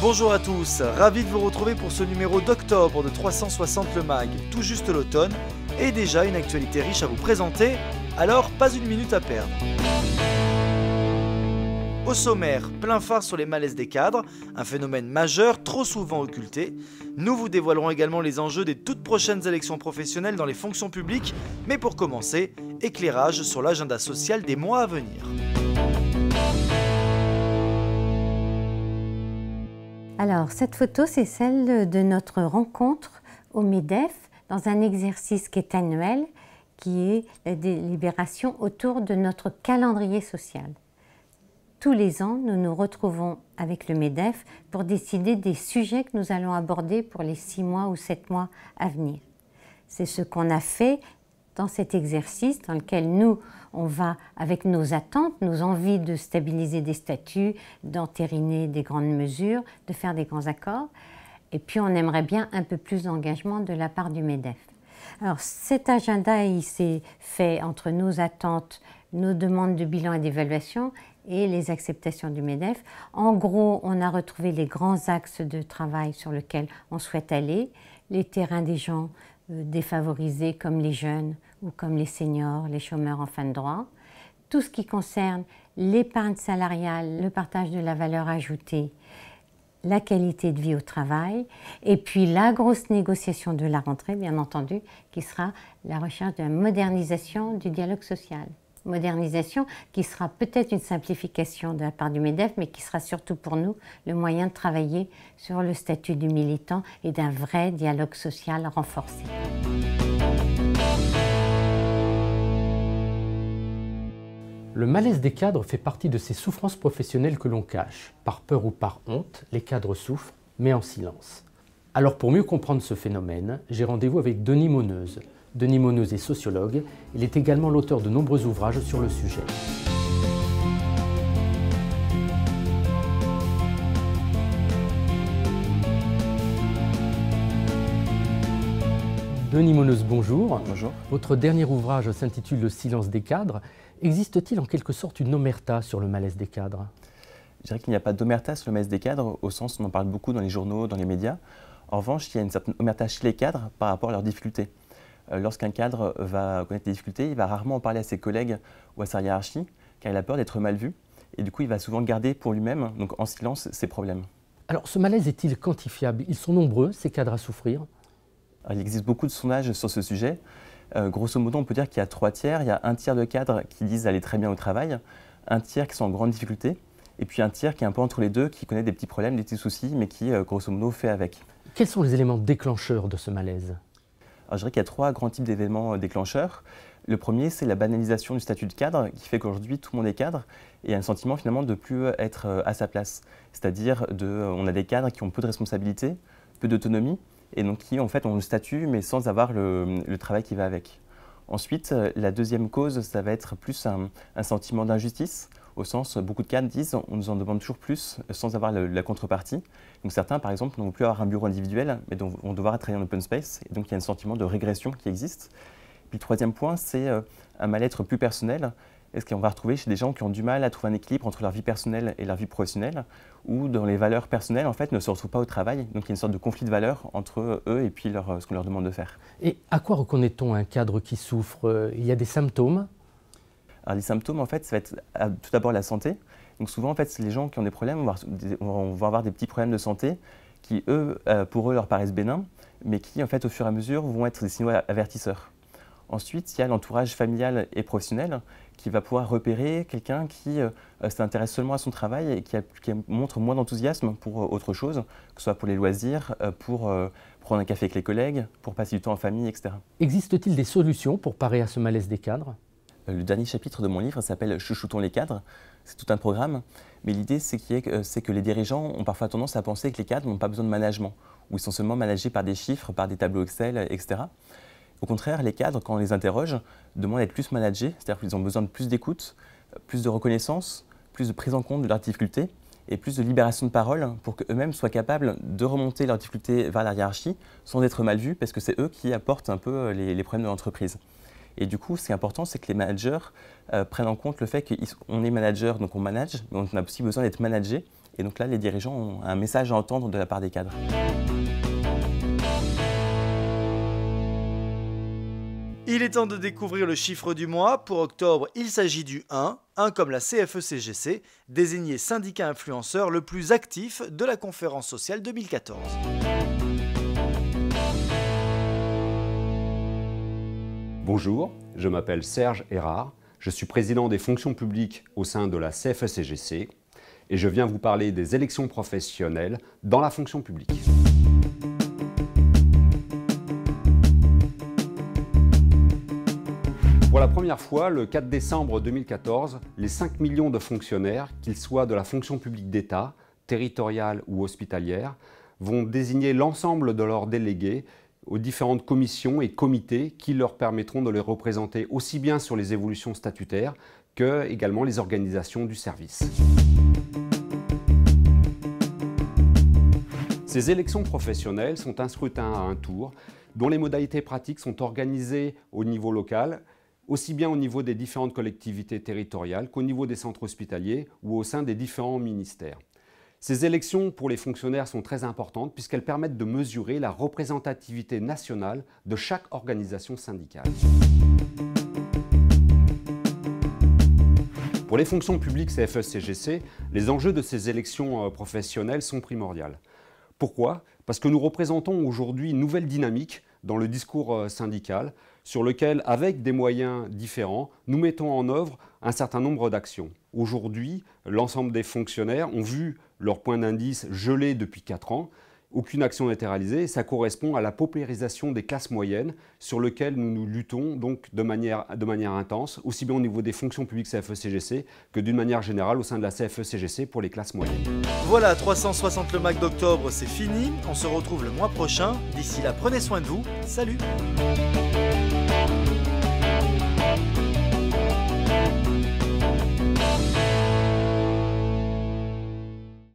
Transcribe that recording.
Bonjour à tous, ravi de vous retrouver pour ce numéro d'octobre de 360 le mag, tout juste l'automne, et déjà une actualité riche à vous présenter, alors pas une minute à perdre. Au sommaire, plein phare sur les malaises des cadres, un phénomène majeur trop souvent occulté. Nous vous dévoilerons également les enjeux des toutes prochaines élections professionnelles dans les fonctions publiques, mais pour commencer, éclairage sur l'agenda social des mois à venir. Alors, cette photo, c'est celle de notre rencontre au MEDEF, dans un exercice qui est annuel, qui est la délibération autour de notre calendrier social. Tous les ans, nous nous retrouvons avec le MEDEF pour décider des sujets que nous allons aborder pour les 6 mois ou 7 mois à venir. C'est ce qu'on a fait dans cet exercice dans lequel nous, on va, avec nos attentes, nos envies de stabiliser des statuts, d'entériner des grandes mesures, de faire des grands accords. Et puis, on aimerait bien un peu plus d'engagement de la part du MEDEF. Alors, cet agenda, il s'est fait entre nos attentes, nos demandes de bilan et d'évaluation et les acceptations du MEDEF. En gros, on a retrouvé les grands axes de travail sur lesquels on souhaite aller, les terrains des gens défavorisés comme les jeunes ou comme les seniors, les chômeurs en fin de droit. Tout ce qui concerne l'épargne salariale, le partage de la valeur ajoutée, la qualité de vie au travail, et puis la grosse négociation de la rentrée, bien entendu, qui sera la recherche de la modernisation du dialogue social. Modernisation qui sera peut-être une simplification de la part du MEDEF, mais qui sera surtout pour nous le moyen de travailler sur le statut du militant et d'un vrai dialogue social renforcé. Le malaise des cadres fait partie de ces souffrances professionnelles que l'on cache. Par peur ou par honte, les cadres souffrent, mais en silence. Alors pour mieux comprendre ce phénomène, j'ai rendez-vous avec Denis Monneuse. Denis Monneuse est sociologue, il est également l'auteur de nombreux ouvrages sur le sujet. Denis Monneuse, bonjour. Bonjour. Votre dernier ouvrage s'intitule « Le silence des cadres ». Existe-t-il en quelque sorte une omerta sur le malaise des cadres? Je dirais qu'il n'y a pas d'omerta sur le malaise des cadres, au sens où on en parle beaucoup dans les journaux, dans les médias. En revanche, il y a une certaine omerta chez les cadres par rapport à leurs difficultés. Lorsqu'un cadre va connaître des difficultés, il va rarement en parler à ses collègues ou à sa hiérarchie, car il a peur d'être mal vu. Et du coup, il va souvent garder pour lui-même, donc en silence, ses problèmes. Alors, ce malaise est-il quantifiable? Ils sont nombreux, ces cadres à souffrir? Il existe beaucoup de sondages sur ce sujet. Grosso modo, on peut dire qu'il y a 3 tiers. Il y a un tiers de cadres qui disent aller très bien au travail, un tiers qui sont en grande difficulté, et puis un tiers qui est un peu entre les deux, qui connaît des petits problèmes, des petits soucis, mais qui, grosso modo, fait avec. Quels sont les éléments déclencheurs de ce malaise? Alors, je dirais qu'il y a 3 grands types d'événements déclencheurs. Le premier, c'est la banalisation du statut de cadre, qui fait qu'aujourd'hui, tout le monde est cadre, et a un sentiment finalement de ne plus être à sa place. C'est-à-dire, on a des cadres qui ont peu de responsabilités, peu d'autonomie, et donc qui en fait ont le statut mais sans avoir le travail qui va avec. Ensuite, la deuxième cause, ça va être plus un sentiment d'injustice, au sens, beaucoup de cadres disent on nous en demande toujours plus sans avoir la contrepartie. Donc certains, par exemple, n'ont plus avoir un bureau individuel, mais vont devoir travailler en open space, et donc il y a un sentiment de régression qui existe. Puis le troisième point, c'est un mal-être plus personnel. Est-ce qu'on va retrouver chez des gens qui ont du mal à trouver un équilibre entre leur vie personnelle et leur vie professionnelle, ou dans les valeurs personnelles, en fait, ne se retrouvent pas au travail. Donc il y a une sorte de conflit de valeurs entre eux et puis ce qu'on leur demande de faire. Et à quoi reconnaît-on un cadre qui souffre? Il y a des symptômes? Alors les symptômes, en fait, ça va être tout d'abord la santé. Donc souvent, en fait, les gens qui ont des problèmes vont avoir des petits problèmes de santé qui, pour eux, leur paraissent bénins, mais qui, en fait, au fur et à mesure, vont être des signaux avertisseurs. Ensuite, il y a l'entourage familial et professionnel qui va pouvoir repérer quelqu'un qui s'intéresse seulement à son travail et qui montre moins d'enthousiasme pour autre chose, que ce soit pour les loisirs, pour prendre un café avec les collègues, pour passer du temps en famille, etc. Existe-t-il des solutions pour parer à ce malaise des cadres? Le dernier chapitre de mon livre s'appelle « Chouchoutons les cadres ». C'est tout un programme, mais l'idée c'est que les dirigeants ont parfois tendance à penser que les cadres n'ont pas besoin de management, ou ils sont seulement managés par des chiffres, par des tableaux Excel, etc. Au contraire, les cadres, quand on les interroge, demandent à être plus managés, c'est-à-dire qu'ils ont besoin de plus d'écoute, plus de reconnaissance, plus de prise en compte de leurs difficultés et plus de libération de parole pour qu'eux-mêmes soient capables de remonter leurs difficultés vers la hiérarchie sans être mal vus parce que c'est eux qui apportent un peu les problèmes de l'entreprise. Et du coup, ce qui est important, c'est que les managers prennent en compte le fait qu'on est manager, donc on manage, mais on a aussi besoin d'être managé. Et donc là, les dirigeants ont un message à entendre de la part des cadres. Il est temps de découvrir le chiffre du mois. Pour octobre, il s'agit du 1 comme la CFE-CGC, désigné syndicat influenceur le plus actif de la conférence sociale 2014. Bonjour, je m'appelle Serge Erard, je suis président des fonctions publiques au sein de la CFE-CGC et je viens vous parler des élections professionnelles dans la fonction publique. Pour la première fois, le 4 décembre 2014, les 5 millions de fonctionnaires, qu'ils soient de la fonction publique d'État, territoriale ou hospitalière, vont désigner l'ensemble de leurs délégués aux différentes commissions et comités qui leur permettront de les représenter aussi bien sur les évolutions statutaires que également les organisations du service. Ces élections professionnelles sont un scrutin à un tour dont les modalités pratiques sont organisées au niveau local, aussi bien au niveau des différentes collectivités territoriales qu'au niveau des centres hospitaliers ou au sein des différents ministères. Ces élections pour les fonctionnaires sont très importantes puisqu'elles permettent de mesurer la représentativité nationale de chaque organisation syndicale. Pour les fonctions publiques CFE-CGC, les enjeux de ces élections professionnelles sont primordiaux. Pourquoi? Parce que nous représentons aujourd'hui une nouvelle dynamique dans le discours syndical sur lequel, avec des moyens différents, nous mettons en œuvre un certain nombre d'actions. Aujourd'hui, l'ensemble des fonctionnaires ont vu leur point d'indice gelé depuis 4 ans. Aucune action n'a été réalisée et ça correspond à la paupérisation des classes moyennes sur lequel nous luttons donc de manière intense, aussi bien au niveau des fonctions publiques CFE-CGC que d'une manière générale au sein de la CFE-CGC pour les classes moyennes. Voilà, 360 le MAC d'octobre, c'est fini. On se retrouve le mois prochain. D'ici là, prenez soin de vous. Salut!